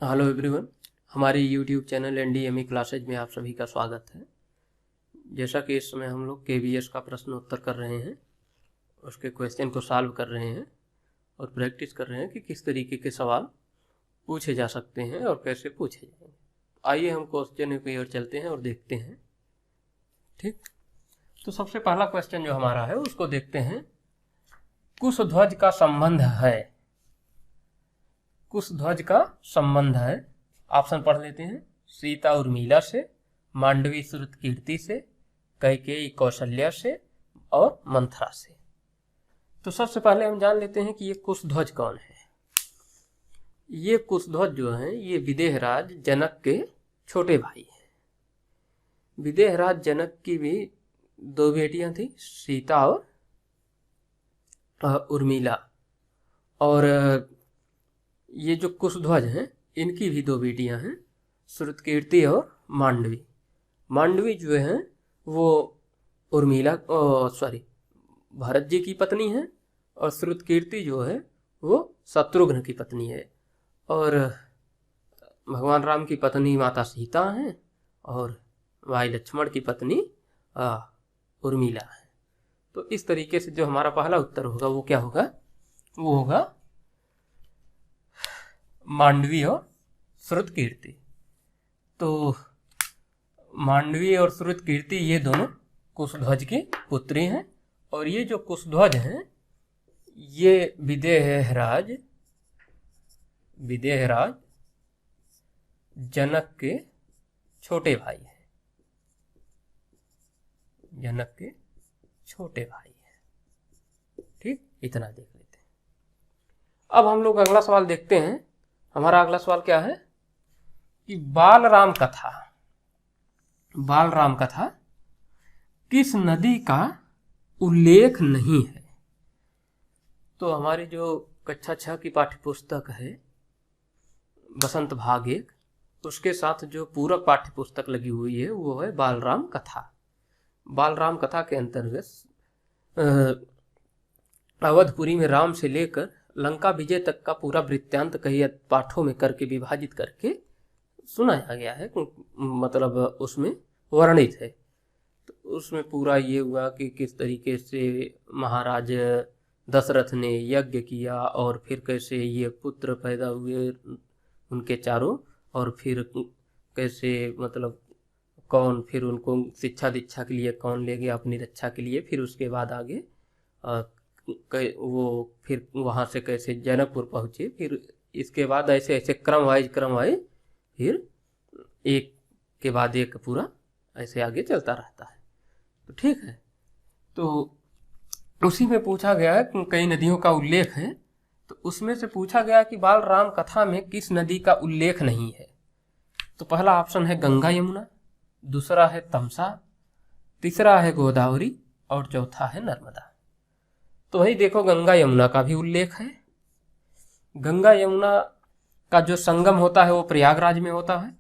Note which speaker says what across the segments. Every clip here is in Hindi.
Speaker 1: हेलो एवरीवन, हमारे यूट्यूब चैनल एनडीएमई क्लासेज में आप सभी का स्वागत है। जैसा कि इस समय हम लोग केवीएस का प्रश्न उत्तर कर रहे हैं, उसके क्वेश्चन को सॉल्व कर रहे हैं और प्रैक्टिस कर रहे हैं कि किस तरीके के सवाल पूछे जा सकते हैं और कैसे पूछे जाएंगे। आइए हम क्वेश्चन की ओर चलते हैं और देखते हैं। ठीक, तो सबसे पहला क्वेश्चन जो हमारा है उसको देखते हैं। कुशध्वज का संबंध है। कुशध्वज का संबंध है, ऑप्शन पढ़ लेते हैं। सीता उर्मिला से, मांडवी श्रुतकीर्ति से, कैकेयी कौशल्या से और मंथरा से। तो सबसे पहले हम जान लेते हैं कि ये कुशध्वज कौन है। ये कुशध्वज जो है ये विदेहराज जनक के छोटे भाई हैं। विदेहराज जनक की भी दो बेटियां थी, सीता और उर्मिला। और ये जो कुशध्वज हैं इनकी भी दो बेटियां हैं, श्रुतकीर्ति और मांडवी। मांडवी जो है वो उर्मिला भरत जी की पत्नी है और श्रुतकीर्ति जो है वो शत्रुघ्न की पत्नी है। और भगवान राम की पत्नी माता सीता हैं और भाई लक्ष्मण की पत्नी उर्मिला है। तो इस तरीके से जो हमारा पहला उत्तर होगा वो क्या होगा, वो होगा मांडवी और श्रुतकीर्ति। तो मांडवी और श्रुतकीर्ति ये दोनों कुशध्वज की पुत्री हैं। और ये जो कुशध्वज हैं ये विदेहराज जनक के छोटे भाई हैं। जनक के छोटे भाई हैं। ठीक, इतना देख लेते हैं। अब हम लोग अगला सवाल देखते हैं। हमारा अगला सवाल क्या है कि बाल राम कथा किस नदी का उल्लेख नहीं है। तो हमारी जो कक्षा 6 की पाठ्य पुस्तक है बसंत भाग 1, उसके साथ जो पूरक पाठ्य पुस्तक लगी हुई है वो है बाल राम कथा। बाल राम कथा के अंतर्गत अवधपुरी में राम से लेकर लंका विजय तक का पूरा वृत्तांत कई पाठों में करके विभाजित करके सुनाया गया है, मतलब उसमें वर्णित है। तो उसमें पूरा ये हुआ कि किस तरीके से महाराज दशरथ ने यज्ञ किया और फिर कैसे ये पुत्र पैदा हुए उनके चारों, और फिर कैसे मतलब कौन फिर उनको शिक्षा दीक्षा के लिए कौन ले गया अपनी रक्षा के लिए। फिर उसके बाद आगे वो फिर वहाँ से कैसे जनकपुर पहुँचे। फिर इसके बाद ऐसे ऐसे क्रम वाइज फिर एक के बाद एक पूरा ऐसे आगे चलता रहता है। तो ठीक है, तो उसी में पूछा गया है कई नदियों का उल्लेख है। तो उसमें से पूछा गया कि बाल राम कथा में किस नदी का उल्लेख नहीं है। तो पहला ऑप्शन है गंगा यमुना, दूसरा है तमसा, तीसरा है गोदावरी और चौथा है नर्मदा। तो वही देखो, गंगा यमुना का भी उल्लेख है। गंगा यमुना का जो संगम होता है वो प्रयागराज में होता है।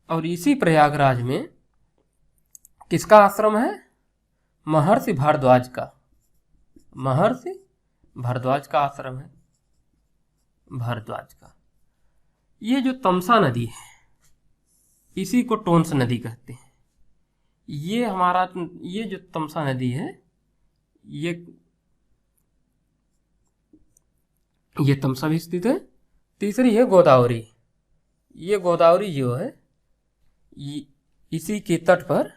Speaker 1: और इसी प्रयागराज में किसका आश्रम है, महर्षि भारद्वाज का। महर्षि भारद्वाज का आश्रम है, भारद्वाज का। ये जो तमसा नदी है इसी को टोंस नदी कहते हैं। ये जो तमसा नदी है ये तमसा भी स्थित है। तीसरी है गोदावरी। ये गोदावरी जो है इसी के तट पर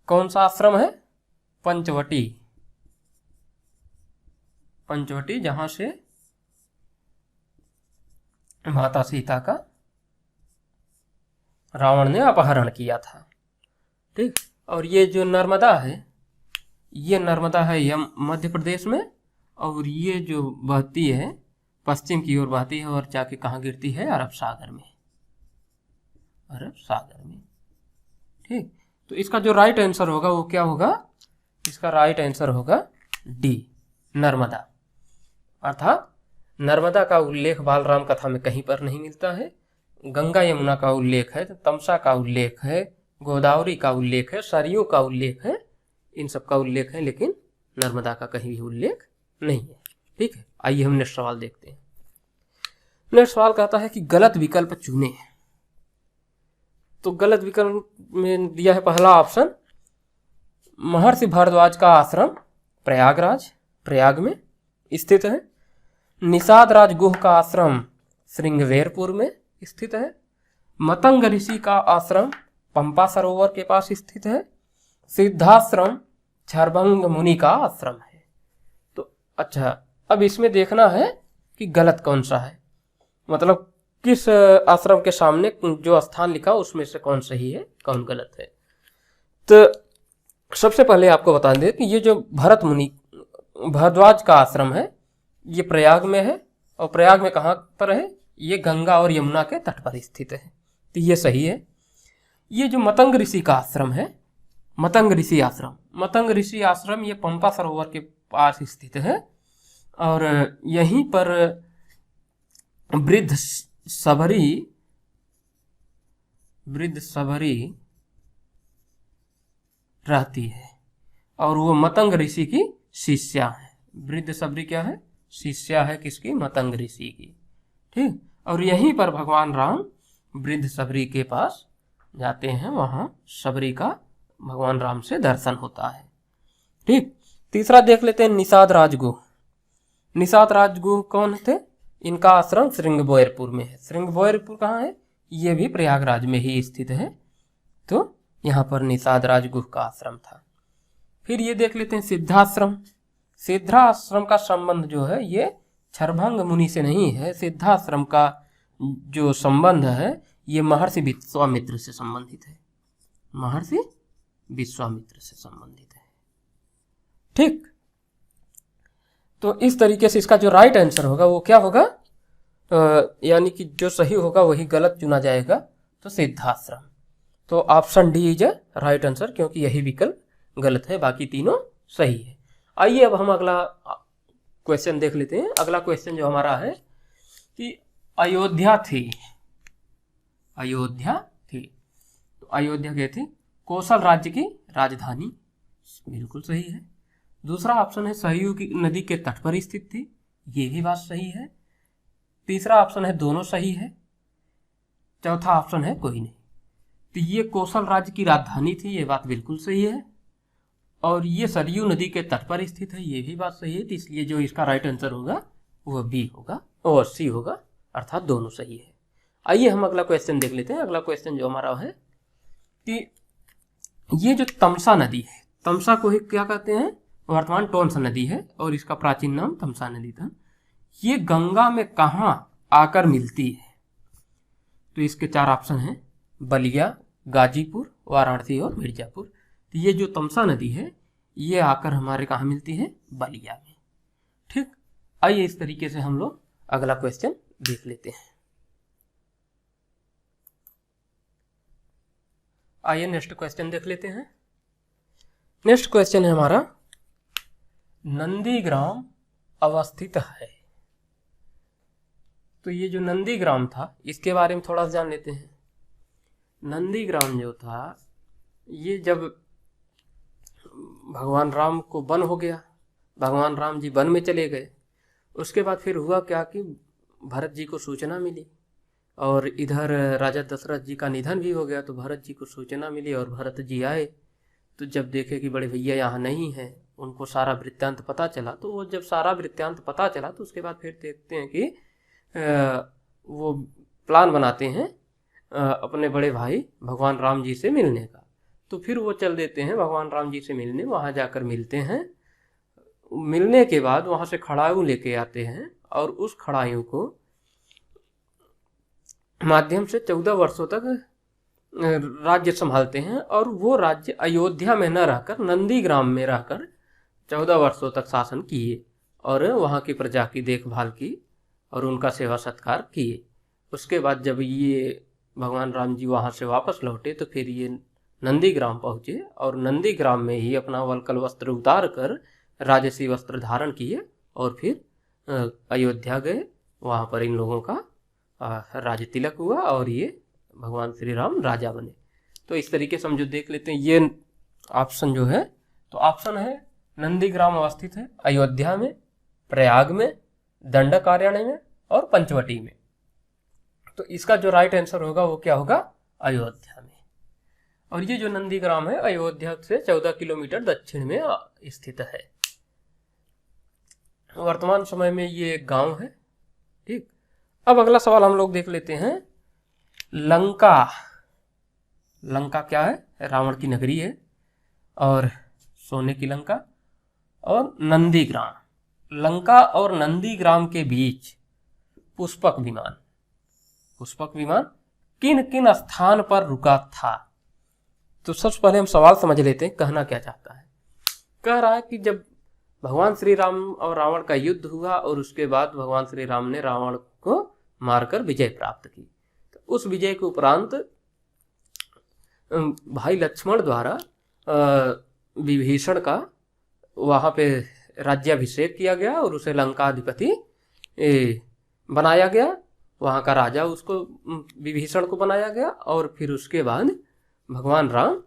Speaker 1: कौन सा आश्रम है, पंचवटी, जहां से माता सीता का रावण ने अपहरण किया था। ठीक, और ये जो नर्मदा है ये नर्मदा है मध्य प्रदेश में। और ये जो बहती है पश्चिम की ओर बहती है और जाके कहाँ गिरती है, अरब सागर में। ठीक, तो इसका जो राइट आंसर होगा वो क्या होगा, इसका राइट आंसर होगा डी, नर्मदा। अर्थात नर्मदा का उल्लेख बाल राम कथा में कहीं पर नहीं मिलता है। गंगा यमुना का उल्लेख है, तमसा का उल्लेख है, गोदावरी का उल्लेख है, सरयू का उल्लेख है, इन सब का उल्लेख है, लेकिन नर्मदा का कहीं भी उल्लेख नहीं है। ठीक है, आइए हम नेक्स्ट सवाल देखते हैं। नेक्स्ट सवाल कहता है कि गलत विकल्प चुने। तो गलत विकल्प में दिया है पहला ऑप्शन, महर्षि भारद्वाज का आश्रम प्रयागराज, प्रयाग में स्थित है। निषाद राज गुह का आश्रम श्रृंगवेरपुर में स्थित है। मतंग ऋषि का आश्रम पंपा सरोवर के पास स्थित है। सिद्धाश्रम क्षरभंग मुनि का आश्रम है। तो अच्छा, अब इसमें देखना है कि गलत कौन सा है, मतलब किस आश्रम के सामने जो स्थान लिखा उसमें से कौन सही है कौन गलत है। तो सबसे पहले आपको बता दें कि ये जो भरत मुनि भारद्वाज का आश्रम है ये प्रयाग में है, और प्रयाग में कहाँ पर है, ये गंगा और यमुना के तट पर स्थित है, तो ये सही है। ये जो मतंग ऋषि का आश्रम है, मतंग ऋषि आश्रम ये पंपा सरोवर के पास स्थित है, और यहीं पर वृद्ध सबरी रहती है, और वो मतंग ऋषि की शिष्या है। वृद्ध सबरी क्या है, शिष्या है किसकी, मतंग ऋषि की, ठीक। और यहीं पर भगवान राम वृद्ध सबरी के पास जाते हैं, वहां सबरी का भगवान राम से दर्शन होता है, ठीक। तीसरा देख लेते हैं, निषाद राजगुह। निषाद राजगुह कौन थे, इनका आश्रम श्रृंगवेरपुर में है। श्रृंगवेरपुर कहाँ है, ये भी प्रयागराज में ही स्थित है, तो यहाँ पर निषाद राजगुह का आश्रम था। फिर ये देख लेते हैं सिद्धाश्रम। सिद्धाश्रम का संबंध जो है ये क्षरभंग मुनि से नहीं है, सिद्धाश्रम का जो संबंध है ये महर्षि विश्वामित्र से संबंधित है, महर्षि विश्वामित्र से संबंधित है, ठीक। तो इस तरीके से इसका जो राइट आंसर होगा वो क्या होगा, यानी कि जो सही होगा वही गलत चुना जाएगा, तो सिद्धाश्रम। तो option D is right answer, क्योंकि यही विकल्प गलत है, बाकी तीनों सही है। आइए अब हम अगला क्वेश्चन देख लेते हैं। अगला क्वेश्चन जो हमारा है कि अयोध्या थी, तो अयोध्या क्या थी, कौशल राज्य की राजधानी, बिल्कुल सही है। दूसरा ऑप्शन है सरयू की नदी के तट पर स्थित थी, ये भी बात सही है। तीसरा ऑप्शन है दोनों सही है। चौथा ऑप्शन है कोई नहीं। तो ये कौशल राज्य की राजधानी थी, ये बात बिल्कुल सही है, और ये सरयू नदी के तट पर स्थित है, ये भी बात सही है। तो इसलिए जो इसका राइट आंसर होगा वह बी होगा और सी होगा, अर्थात दोनों सही है। आइए हम अगला क्वेश्चन देख लेते हैं। अगला क्वेश्चन जो हमारा है कि ये जो तमसा नदी है, तमसा को ही क्या कहते हैं, वर्तमान टोंस नदी है, और इसका प्राचीन नाम तमसा नदी था। ये गंगा में कहाँ आकर मिलती है, तो इसके चार ऑप्शन हैं, बलिया, गाजीपुर, वाराणसी और मिर्जापुर। तो ये जो तमसा नदी है ये आकर हमारे कहाँ मिलती है, बलिया में, ठीक। आइए इस तरीके से हम लोग अगला क्वेश्चन देख लेते हैं। आइए नेक्स्ट क्वेश्चन देख लेते हैं। नेक्स्ट क्वेश्चन है हमारा, नंदीग्राम अवस्थित है। तो ये जो नंदीग्राम था इसके बारे में थोड़ा सा जान लेते हैं। नंदीग्राम जो था ये जब भगवान राम को वन हो गया, भगवान राम जी वन में चले गए, उसके बाद फिर हुआ क्या कि भरत जी को सूचना मिली, और इधर राजा दशरथ जी का निधन भी हो गया, तो भरत जी को सूचना मिली और भरत जी आए। तो जब देखे कि बड़े भैया यहाँ नहीं हैं, उनको सारा वृत्तांत पता चला, तो वो जब सारा वृत्तांत पता चला तो उसके बाद फिर देखते हैं कि वो प्लान बनाते हैं अपने बड़े भाई भगवान राम जी से मिलने का। तो फिर वो चल देते हैं भगवान राम जी से मिलने, वहाँ जाकर मिलते हैं। मिलने के बाद वहाँ से खड़ाऊ लेके आते हैं, और उस खड़ाऊ को माध्यम से 14 वर्षों तक राज्य संभालते हैं, और वो राज्य अयोध्या में न रहकर नंदीग्राम में रहकर 14 वर्षों तक शासन किए, और वहाँ की प्रजा की देखभाल की और उनका सेवा सत्कार किए। उसके बाद जब ये भगवान राम जी वहाँ से वापस लौटे तो फिर ये नंदीग्राम पहुँचे, और नंदीग्राम में ही अपना वल्कल वस्त्र उतार कर राजसी वस्त्र धारण किए, और फिर अयोध्या गए। वहाँ पर इन लोगों का राज तिलक हुआ, और ये भगवान श्री राम राजा बने। तो इस तरीके से हम जो देख लेते हैं, ये ऑप्शन जो है, तो ऑप्शन है नंदीग्राम अवस्थित है अयोध्या में, प्रयाग में, दंडकारण्य में और पंचवटी में। तो इसका जो राइट आंसर होगा वो क्या होगा, अयोध्या में। और ये जो नंदीग्राम है अयोध्या से 14 किलोमीटर दक्षिण में स्थित है। वर्तमान समय में ये एक गांव है। ठीक, अब अगला सवाल हम लोग देख लेते हैं। लंका, लंका क्या है, रावण की नगरी है और सोने की लंका। और नंदीग्राम, लंका और नंदीग्राम के बीच पुष्पक विमान, पुष्पक विमान किन किन स्थान पर रुका था। तो सबसे पहले हम सवाल समझ लेते हैं, कहना क्या चाहता है। कह रहा है कि जब भगवान श्री राम और रावण का युद्ध हुआ और उसके बाद भगवान श्री राम ने रावण को मारकर विजय प्राप्त की, तो उस विजय के उपरांत भाई लक्ष्मण द्वारा विभीषण का वहाँ पे राज्याभिषेक किया गया और उसे लंकाधिपति बनाया गया। वहाँ का राजा उसको विभीषण को बनाया गया और फिर उसके बाद भगवान राम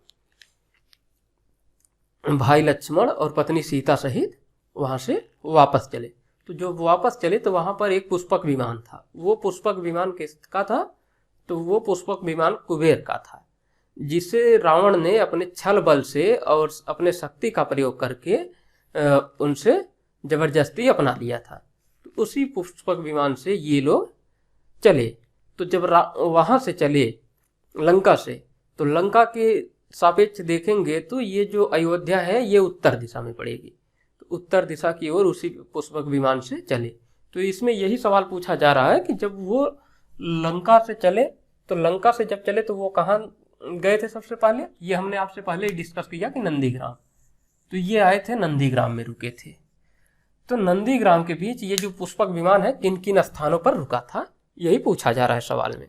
Speaker 1: भाई लक्ष्मण और पत्नी सीता सहित वहाँ से वापस चले। तो जो वापस चले तो वहाँ पर एक पुष्पक विमान था। वो पुष्पक विमान किसका था, तो वो पुष्पक विमान कुबेर का था, जिसे रावण ने अपने छल बल से और अपने शक्ति का प्रयोग करके उनसे जबरदस्ती अपना लिया था। तो उसी पुष्पक विमान से ये लोग चले। तो जब वहाँ से चले लंका से, तो लंका के सापेक्ष देखेंगे तो ये जो अयोध्या है ये उत्तर दिशा में पड़ेगी। तो उत्तर दिशा की ओर उसी पुष्पक विमान से चले। तो इसमें यही सवाल पूछा जा रहा है कि जब वो लंका से चले, तो लंका से जब चले तो वो कहाँ गए थे सबसे पहले। ये हमने आपसे पहले ही डिस्कस किया कि नंदीग्राम। तो ये आए थे नंदीग्राम में रुके थे। तो नंदीग्राम के बीच ये जो पुष्पक विमान है किन किन स्थानों पर रुका था, यही पूछा जा रहा है सवाल में।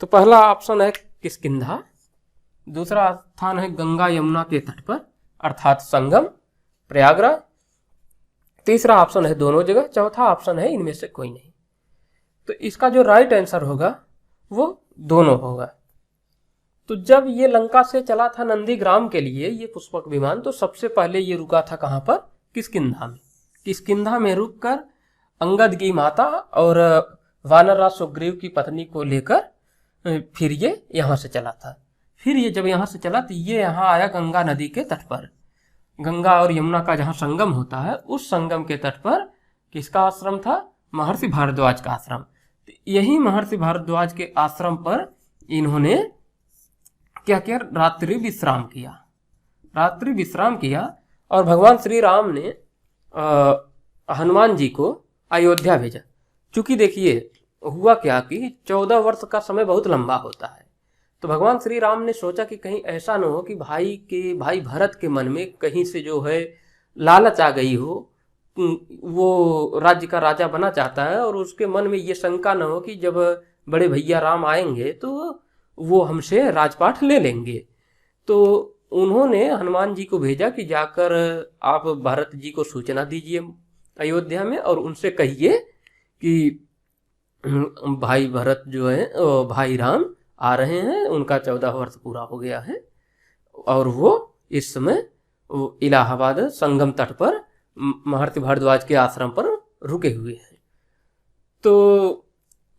Speaker 1: तो पहला ऑप्शन है किष्किंधा, दूसरा स्थान है गंगा यमुना के तट पर अर्थात संगम प्रयागराज, तीसरा ऑप्शन है दोनों जगह, चौथा ऑप्शन है इनमें से कोई नहीं। तो इसका जो राइट आंसर होगा वो दोनों होगा। तो जब ये लंका से चला था नंदीग्राम के लिए ये पुष्पक विमान, तो सबसे पहले ये रुका था कहाँ पर, किष्किंधा में। किष्किंधा में रुककर अंगद की माता और वानरराज सुग्रीव की पत्नी को लेकर फिर ये यहाँ से चला था। फिर ये जब यहाँ से चला तो ये यहाँ आया गंगा नदी के तट पर। गंगा और यमुना का जहाँ संगम होता है उस संगम के तट पर किसका आश्रम था, महर्षि भारद्वाज का आश्रम। तो यही महर्षि भारद्वाज के आश्रम पर इन्होंने क्या किया, रात्रि विश्राम किया। रात्रि विश्राम किया और भगवान श्री राम ने हनुमान जी को अयोध्या भेजा। चूंकि देखिए हुआ क्या कि 14 वर्ष का समय बहुत लंबा होता है। तो भगवान श्री राम ने सोचा कि कहीं ऐसा न हो कि भाई भरत के मन में कहीं से जो है लालच आ गई हो, वो राज्य का राजा बना चाहता है और उसके मन में ये शंका न हो कि जब बड़े भैया राम आएंगे तो वो हमसे राजपाट ले लेंगे। तो उन्होंने हनुमान जी को भेजा कि जाकर आप भरत जी को सूचना दीजिए अयोध्या में और उनसे कहिए कि भाई भरत जो है भाई राम आ रहे हैं, उनका 14 वर्ष पूरा हो गया है और वो इस समय इलाहाबाद संगम तट पर महर्षि भारद्वाज के आश्रम पर रुके हुए हैं। तो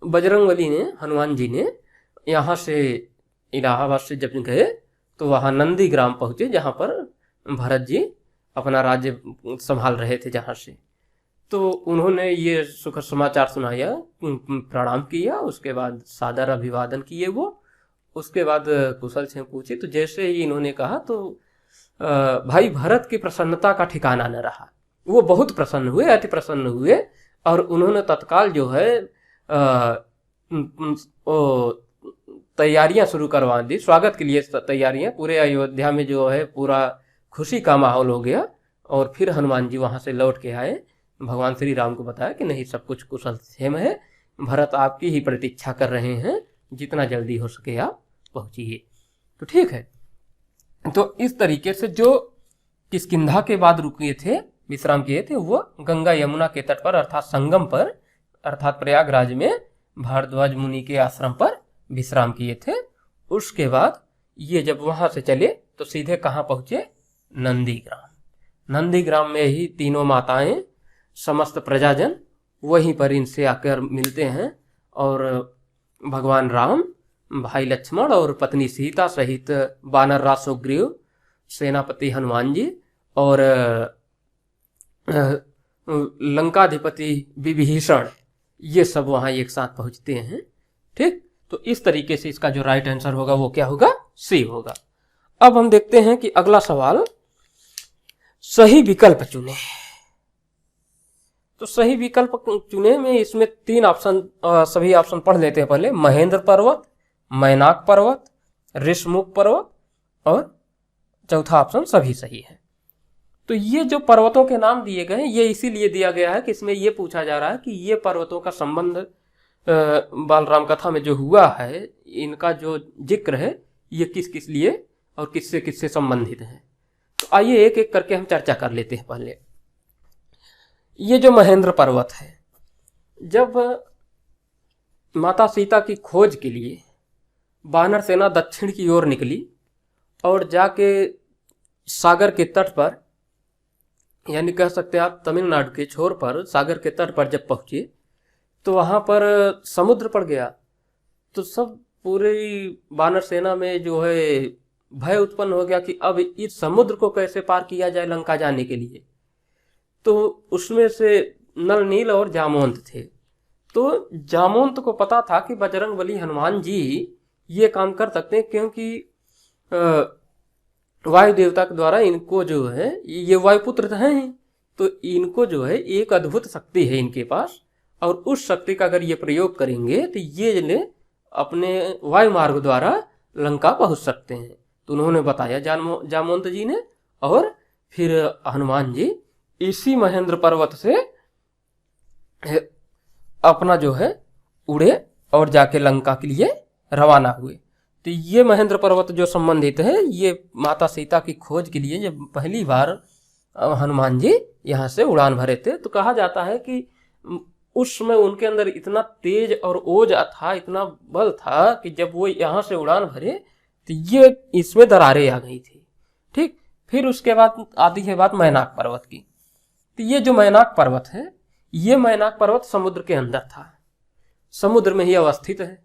Speaker 1: बजरंगबली ने, हनुमान जी ने यहाँ से इलाहाबाद से जब गए तो वहाँ नंदीग्राम पहुँचे जहाँ पर भरत जी अपना राज्य संभाल रहे थे जहाँ से। तो उन्होंने ये सुखद समाचार सुनाया, प्रणाम किया, उसके बाद सादर अभिवादन किए वो, उसके बाद कुशल से पूछे। तो जैसे ही इन्होंने कहा तो भाई भरत की प्रसन्नता का ठिकाना न रहा। वो बहुत प्रसन्न हुए, अति प्रसन्न हुए और उन्होंने तत्काल जो है तैयारियां शुरू करवा दी, स्वागत के लिए तैयारियां। पूरे अयोध्या में जो है पूरा खुशी का माहौल हो गया। और फिर हनुमान जी वहां से लौट के आए, भगवान श्री राम को बताया कि नहीं सब कुछ कुशल क्षेम है, भरत आपकी ही प्रतीक्षा कर रहे हैं, जितना जल्दी हो सके आप पहुंचिए। तो ठीक है। तो इस तरीके से जो किष्किंधा के बाद रुके थे, विश्राम किए थे, वो गंगा यमुना के तट पर अर्थात संगम पर अर्थात प्रयागराज में भारद्वाज मुनि के आश्रम पर विश्राम किए थे। उसके बाद ये जब वहां से चले तो सीधे कहाँ पहुंचे, नंदीग्राम। नंदीग्राम में ही तीनों माताएं, समस्त प्रजाजन वहीं पर इनसे आकर मिलते हैं और भगवान राम, भाई लक्ष्मण और पत्नी सीता सहित वानर राज सुग्रीव, सेनापति हनुमान जी और लंकाधिपति विभीषण, ये सब वहां एक साथ पहुंचते हैं। ठीक, तो इस तरीके से इसका जो राइट आंसर होगा वो क्या होगा, सी होगा। अब हम देखते हैं कि अगला सवाल, सही विकल्प चुने। तो सही विकल्प चुने में इसमें 3 ऑप्शन, सभी ऑप्शन पढ़ लेते हैं पहले। महेंद्र पर्वत, मैनाक पर्वत, ऋषमुख पर्वत और चौथा ऑप्शन सभी सही है। तो ये जो पर्वतों के नाम दिए गए हैं ये इसीलिए दिया गया है कि इसमें ये पूछा जा रहा है कि ये पर्वतों का संबंध बालराम कथा में जो हुआ है, इनका जो जिक्र है ये किस किस लिए और किससे किससे संबंधित है। तो आइए एक एक करके हम चर्चा कर लेते हैं। पहले ये जो महेंद्र पर्वत है, जब माता सीता की खोज के लिए वानर सेना दक्षिण की ओर निकली और जाके सागर के तट पर, यानी कह सकते हैं आप तमिलनाडु के छोर पर सागर के तट पर जब पहुंचे तो वहां पर समुद्र पड़ गया। तो सब पूरी वानर सेना में जो है भय उत्पन्न हो गया कि अब इस समुद्र को कैसे पार किया जाए लंका जाने के लिए। तो उसमें से नल, नील और जामवंत थे। तो जामवंत को पता था कि बजरंगबली हनुमान जी ये काम कर सकते हैं, क्योंकि वायु देवता के द्वारा इनको जो है, ये वायुपुत्र हैं, तो इनको जो है एक अद्भुत शक्ति है इनके पास, और उस शक्ति का अगर ये प्रयोग करेंगे तो ये अपने वायु मार्ग द्वारा लंका पहुंच सकते हैं। तो उन्होंने बताया जामवंत जी ने, और फिर हनुमान जी इसी महेंद्र पर्वत से अपना जो है उड़े और जाके लंका के लिए रवाना हुए। तो ये महेंद्र पर्वत जो संबंधित है, ये माता सीता की खोज के लिए जब पहली बार हनुमान जी यहाँ से उड़ान भरे थे, तो कहा जाता है कि उस समय उनके अंदर इतना तेज और ओज था, इतना बल था कि जब वो यहाँ से उड़ान भरे तो ये इसमें दरारें आ गई थी। ठीक, फिर उसके बाद आती है बात मैनाक पर्वत की। तो ये जो मैनाक पर्वत है, ये मैनाक पर्वत समुद्र के अंदर था, समुद्र में ही अवस्थित है।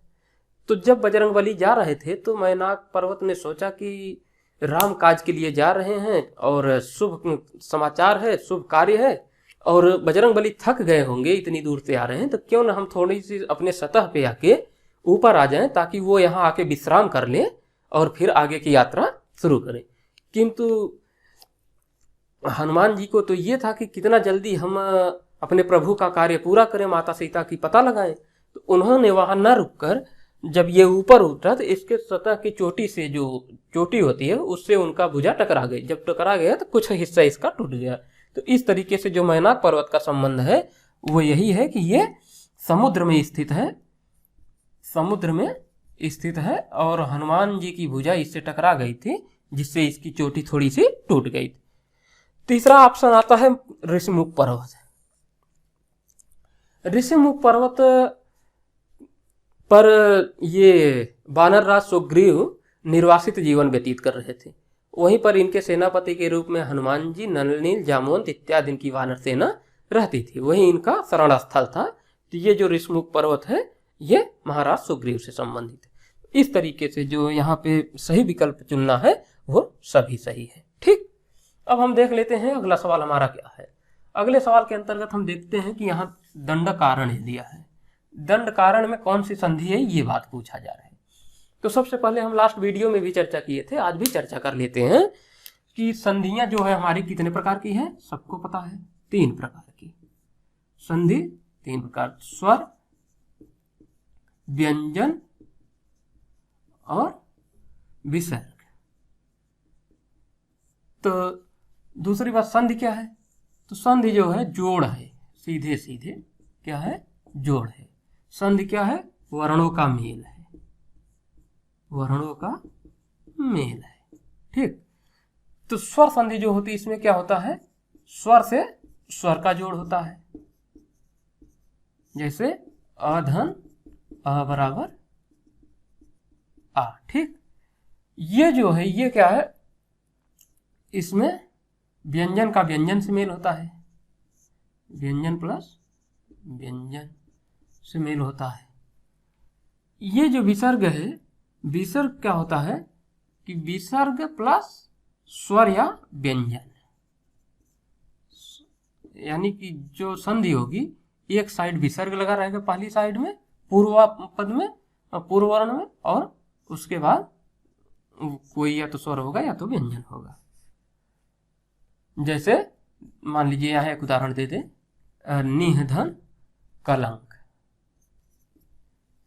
Speaker 1: तो जब बजरंगबली जा रहे थे तो मैनाक पर्वत ने सोचा कि राम काज के लिए जा रहे हैं और शुभ समाचार है, शुभ कार्य है, और बजरंगबली थक गए होंगे, इतनी दूर से आ रहे हैं, तो क्यों ना हम थोड़ी सी अपने सतह पे आके ऊपर आ जाएं ताकि वो यहाँ आके विश्राम कर ले और फिर आगे की यात्रा शुरू करें। किंतु हनुमान जी को तो ये था कि कितना जल्दी हम अपने प्रभु का कार्य पूरा करें, माता सीता की पता लगाएं। तो उन्होंने वहां न रुककर जब ये ऊपर उठा तो इसके सतह की चोटी से, जो चोटी होती है, उससे उनका भुजा टकरा गई। जब टकरा गया तो कुछ हिस्सा इसका टूट गया। तो इस तरीके से जो मैनाक पर्वत का संबंध है वो यही है कि ये समुद्र में स्थित है, समुद्र में स्थित है, और हनुमान जी की भुजा इससे टकरा गई थी, जिससे इसकी चोटी थोड़ी सी टूट गई थी। तीसरा ऑप्शन आता है ऋषमुख पर्वत। ऋषमुख पर्वत पर ये वानरराज सुग्रीव निर्वासित जीवन व्यतीत कर रहे थे। वहीं पर इनके सेनापति के रूप में हनुमान जी, नल, नील, जामवंत इत्यादि इनकी वानर सेना रहती थी, वही इनका शरण स्थल था। तो ये जो ऋषमुख पर्वत है ये महाराज सुग्रीव से संबंधित है। इस तरीके से जो यहाँ पे सही विकल्प चुनना है वो सभी सही है। ठीक, अब हम देख लेते हैं अगला सवाल हमारा क्या है। अगले सवाल के अंतर्गत हम देखते हैं कि यहाँ दंड कारण दिया है। दंड कारण में कौन सी संधि है, ये बात पूछा जा रहा है। तो सबसे पहले हम लास्ट वीडियो में भी चर्चा किए थे, आज भी चर्चा कर लेते हैं कि संधियां जो है हमारी कितने प्रकार की है, सबको पता है, 3 प्रकार की संधि, 3 प्रकार, स्वर, व्यंजन और विसर्ग। तो दूसरी बात संधि क्या है, तो संधि जो है जोड़ है, सीधे सीधे क्या है, जोड़ है। संधि क्या है, वर्णों का मेल है, वर्णों का मेल है। ठीक, तो स्वर संधि जो होती है इसमें क्या होता है, स्वर से स्वर का जोड़ होता है, जैसे अधन अ बराबर आ। ठीक, ये जो है ये क्या है, इसमें व्यंजन का व्यंजन से मेल होता है, व्यंजन प्लस व्यंजन से मेल होता है। ये जो विसर्ग है, विसर्ग क्या होता है कि विसर्ग प्लस स्वर या व्यंजन, यानी कि जो संधि होगी एक साइड विसर्ग लगा रहेगा पहली साइड में पूर्व पद में, पूर्व वर्ण में, और उसके बाद कोई या तो स्वर होगा या तो व्यंजन होगा। जैसे मान लीजिए यहाँ एक उदाहरण दे दें, निह धन कलंक,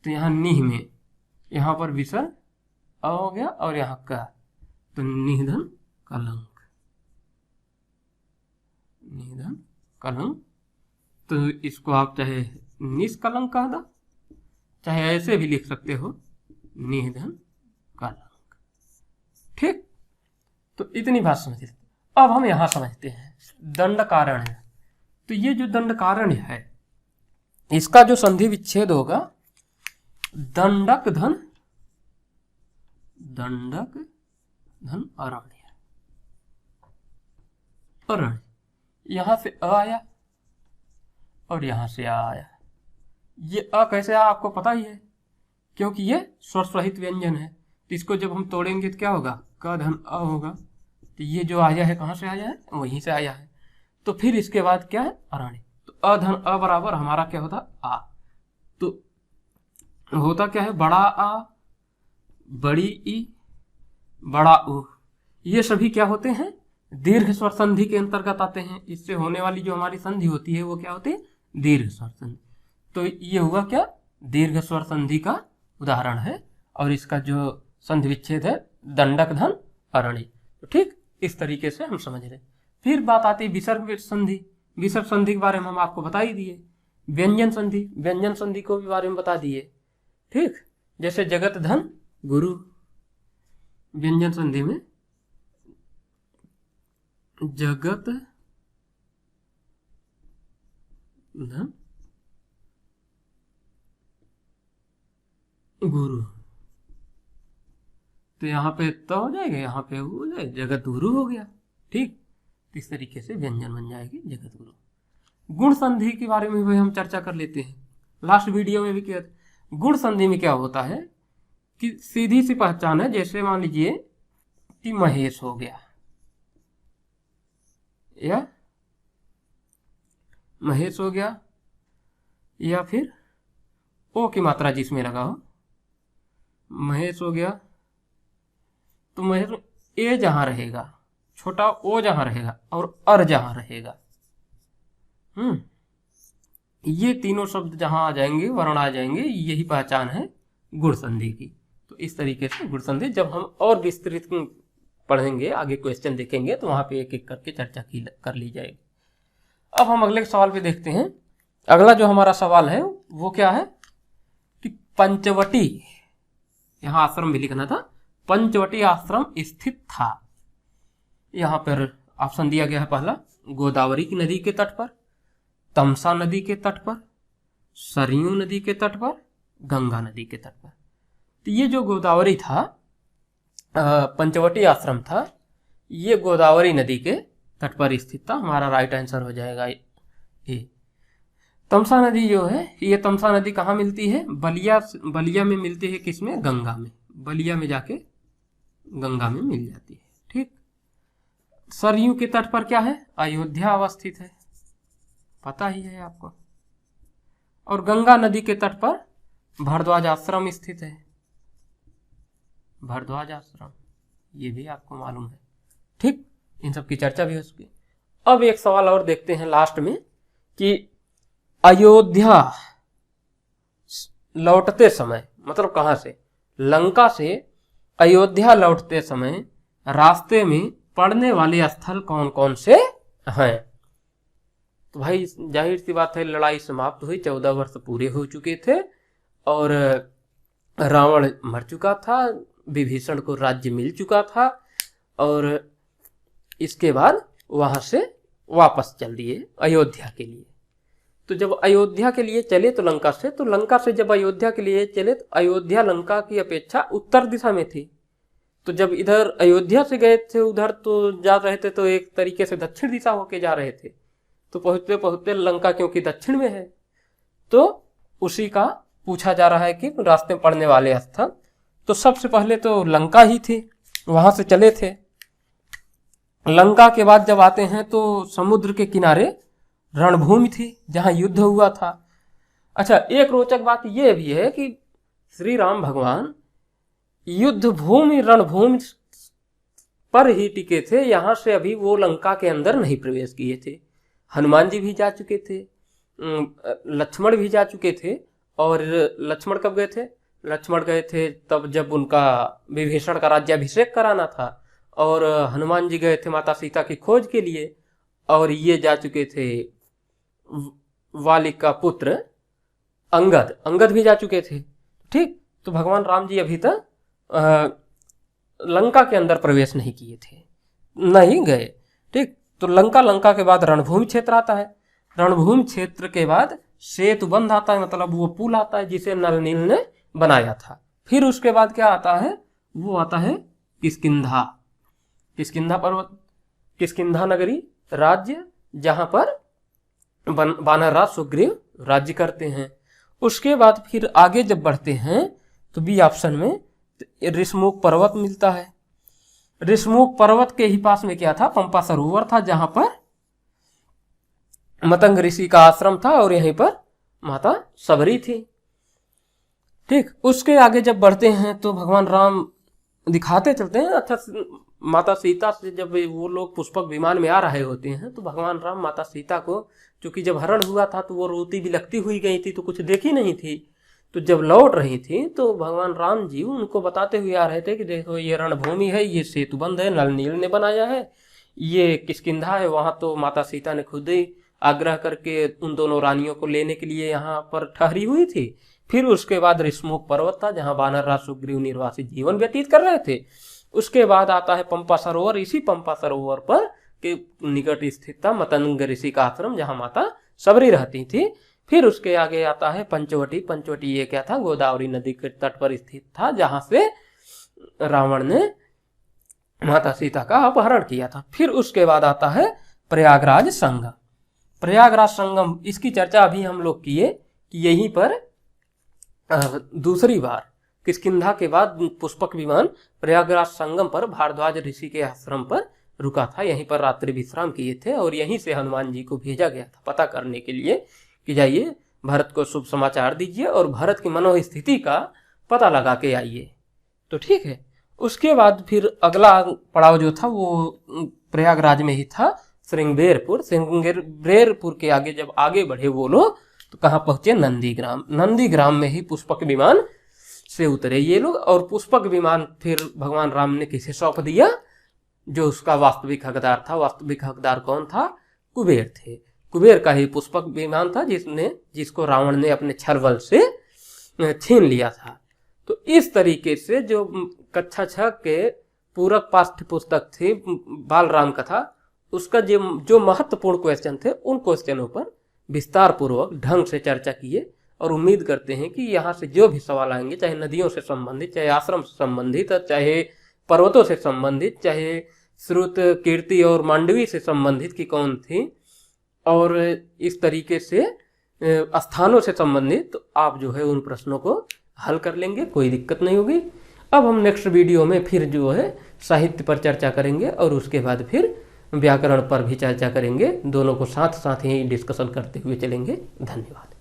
Speaker 1: तो यहाँ निह में यहाँ पर विसर्ग अ हो गया और यहाँ का, तो निधन कलंक, निधन कलंक। तो इसको आप चाहे निष्कलंक कह दो, चाहे ऐसे भी लिख सकते हो, निधन कलंक। ठीक, तो इतनी बात समझ लेते। अब हम यहां समझते हैं दंड कारण है। तो ये जो दंड कारण है, इसका जो संधि विच्छेद होगा दंडक धन, दंडक धन अरण्य, अरण्य, यहां से अ आया और यहां से आ आया। ये अ कैसे आया आपको पता ही है, क्योंकि ये स्वर सहित व्यंजन है। तो इसको जब हम तोड़ेंगे तो क्या होगा, क धन अ होगा। तो ये जो आया है कहां से आया है, वहीं से आया है। तो फिर इसके बाद क्या है, अरण्य। तो अ धन अ बराबर हमारा क्या होता, आ। तो होता क्या है, बड़ा आ, बड़ी ई, बड़ा उ, ये सभी क्या होते हैं, दीर्घ स्वर संधि के अंतर्गत आते हैं। इससे होने वाली जो हमारी संधि होती है वो क्या होती है, दीर्घ स्वर संधि। तो ये हुआ क्या, दीर्घ स्वर संधि का उदाहरण है। और इसका जो संधि विच्छेद है दंडक धन अरण्य। तो ठीक इस तरीके से हम समझ रहे। फिर बात आती है विसर्ग संधि। विसर्ग संधि के बारे में हम आपको बता ही दिए। व्यंजन संधि, व्यंजन संधि को भी बारे में बता दिए। ठीक, जैसे जगत धन गुरु, व्यंजन संधि में जगत धन गुरु, तो यहाँ पे तो हो जाएगा, यहाँ पे हो जाएगा, जगत गुरु हो गया। ठीक, इस तरीके से व्यंजन बन जाएगी जगत गुरु। गुण संधि के बारे में भी हम चर्चा कर लेते हैं, लास्ट वीडियो में भी किया था। गुण संधि में क्या होता है कि सीधी सी पहचान है। जैसे मान लीजिए कि महेश हो गया, या महेश हो गया, या फिर ओ की मात्रा जिसमें लगा हो, महेश हो गया। तो महेश में ए जहां रहेगा, छोटा ओ जहां रहेगा और अर जहां रहेगा, ये तीनों शब्द जहां आ जाएंगे, वर्ण आ जाएंगे, यही पहचान है गुण संधि की। तो इस तरीके से गुण संधि जब हम और विस्तृत पढ़ेंगे, आगे क्वेश्चन देखेंगे, तो वहां पे एक एक करके चर्चा कर ली जाएगी। अब हम अगले सवाल पे देखते हैं। अगला जो हमारा सवाल है वो क्या है कि पंचवटी, यहां आश्रम भी लिखना था, पंचवटी आश्रम स्थित था। यहां पर ऑप्शन दिया गया है पहला, गोदावरी की नदी के तट पर, तमसा नदी के तट पर, सरयू नदी के तट पर, गंगा नदी के तट पर। तो ये जो गोदावरी था, पंचवटी आश्रम था, ये गोदावरी नदी के तट पर स्थित था। हमारा राइट आंसर हो जाएगा ए। तमसा नदी जो है, ये तमसा नदी कहाँ मिलती है, बलिया में मिलती है। किसमें, गंगा में, बलिया में जाके गंगा में मिल जाती है। ठीक, सरयू के तट पर क्या है, अयोध्या अवस्थित है, पता ही है आपको। और गंगा नदी के तट पर भारद्वाज आश्रम स्थित है, भारद्वाज आश्रम, ये भी आपको मालूम है। ठीक, इन सब की चर्चा भी हो चुकी। अब एक सवाल और देखते हैं लास्ट में कि अयोध्या लौटते समय, मतलब कहां से, लंका से अयोध्या लौटते समय रास्ते में पड़ने वाले स्थल कौन कौन से हैं। तो भाई जाहिर सी बात है, लड़ाई समाप्त हुई, 14 वर्ष पूरे हो चुके थे और रावण मर चुका था, विभीषण को राज्य मिल चुका था, और इसके बाद वहां से वापस चल दिए अयोध्या के लिए। तो जब अयोध्या के लिए चले तो लंका से जब अयोध्या के लिए चले तो अयोध्या लंका की अपेक्षा उत्तर दिशा में थी। तो जब इधर अयोध्या से गए थे उधर तो जा रहे थे, तो एक तरीके से दक्षिण दिशा होके जा रहे थे। तो पहुंचते पहुंचते लंका क्योंकि दक्षिण में है, तो उसी का पूछा जा रहा है कि रास्ते में पड़ने वाले स्थल, तो सबसे पहले तो लंका ही थी, वहां से चले थे। लंका के बाद जब आते हैं तो समुद्र के किनारे रणभूमि थी जहां युद्ध हुआ था। अच्छा, एक रोचक बात यह भी है कि श्री राम भगवान युद्ध भूमि रणभूमि पर ही टिके थे, यहां से अभी वो लंका के अंदर नहीं प्रवेश किए थे। हनुमान जी भी जा चुके थे, लक्ष्मण भी जा चुके थे। और लक्ष्मण कब गए थे? लक्ष्मण गए थे तब जब उनका विभीषण का राज्याभिषेक कराना था, और हनुमान जी गए थे माता सीता की खोज के लिए, और ये जा चुके थे वाली का पुत्र अंगद भी जा चुके थे। ठीक, तो भगवान राम जी अभी तक लंका के अंदर प्रवेश नहीं किए थे, नहीं गए। ठीक, तो लंका के बाद रणभूमि क्षेत्र आता है। रणभूमि क्षेत्र के बाद सेतु बंध आता है, मतलब वो पुल आता है जिसे नल नील ने बनाया था। फिर उसके बाद क्या आता है? वो आता है किष्किंधा पर्वत, किष्किंधा नगरी राज्य, जहां पर वानरराज सुग्रीव राज्य करते हैं। उसके बाद फिर आगे जब बढ़ते हैं तो बी ऑप्शन में ऋषमुख पर्वत मिलता है। ऋषमुख पर्वत के ही पास में क्या था? पंपा सरोवर था, जहां पर मतंग ऋषि का आश्रम था, और यहीं पर माता सबरी थी। ठीक, उसके आगे जब बढ़ते हैं तो भगवान राम दिखाते चलते हैं। अच्छा, माता सीता से जब वो लोग पुष्पक विमान में आ रहे होते हैं तो भगवान राम माता सीता को, चूंकि जब हरण हुआ था तो वो रोती बिलखती हुई गई थी, तो कुछ देखी नहीं थी। तो जब लौट रही थी तो भगवान राम जी उनको बताते हुए आ रहे थे कि देखो ये रणभूमि है, ये सेतुबंध है, नल नील ने बनाया है, ये किष्किंधा है, वहां तो माता सीता ने खुद ही आग्रह करके उन दोनों रानियों को लेने के लिए यहाँ पर ठहरी हुई थी। फिर उसके बाद ऋषमुख पर्वत था जहां वानरराज सुग्रीव निर्वासित जीवन व्यतीत कर रहे थे। उसके बाद आता है पंपा सरोवर। इसी पंपा सरोवर पर के निकट स्थित था मतंग ऋषि का आश्रम, जहां माता सबरी रहती थी। फिर उसके आगे आता है पंचवटी। पंचवटी ये क्या था? गोदावरी नदी के तट पर स्थित था, जहां से रावण ने माता सीता का अपहरण किया था। फिर उसके बाद आता है प्रयागराज संगम। प्रयागराज संगम, इसकी चर्चा अभी हम लोग किए कि यहीं पर दूसरी बार किष्किंधा के बाद पुष्पक विमान प्रयागराज संगम पर भारद्वाज ऋषि के आश्रम पर रुका था। यहीं पर रात्रि विश्राम किए थे, और यहीं से हनुमान जी को भेजा गया था पता करने के लिए कि जाइए भरत को शुभ समाचार दीजिए और भरत की मनोस्थिति का पता लगा के आइए। तो ठीक है, उसके बाद फिर अगला पड़ाव जो था वो प्रयागराज में ही था, श्रृंगेरपुर। श्रृंगेरपुर के आगे जब आगे बढ़े वो लोग तो कहाँ पहुंचे? नंदीग्राम। नंदीग्राम में ही पुष्पक विमान से उतरे ये लोग, और पुष्पक विमान फिर भगवान राम ने किसे सौंप दिया? जो उसका वास्तविक हकदार था। वास्तविक हकदार कौन था? कुबेर थे। कुबेर का ही पुष्पक विमान था जिसको रावण ने अपने छलबल से छीन लिया था। तो इस तरीके से जो कक्षा 6 के पूरक पाठ्य पुस्तक थी बाल राम कथा, उसका जो महत्वपूर्ण क्वेश्चन थे उन क्वेश्चनों पर विस्तार पूर्वक ढंग से चर्चा किए, और उम्मीद करते हैं कि यहाँ से जो भी सवाल आएंगे, चाहे नदियों से संबंधित, चाहे आश्रम से संबंधित, चाहे पर्वतों से संबंधित, चाहे श्रुत, कीर्ति और मांडवी से संबंधित कि कौन थी, और इस तरीके से स्थानों से संबंधित, तो आप जो है उन प्रश्नों को हल कर लेंगे, कोई दिक्कत नहीं होगी। अब हम नेक्स्ट वीडियो में फिर जो है साहित्य पर चर्चा करेंगे, और उसके बाद फिर व्याकरण पर भी चर्चा करेंगे। दोनों को साथ साथ ही डिस्कशन करते हुए चलेंगे। धन्यवाद।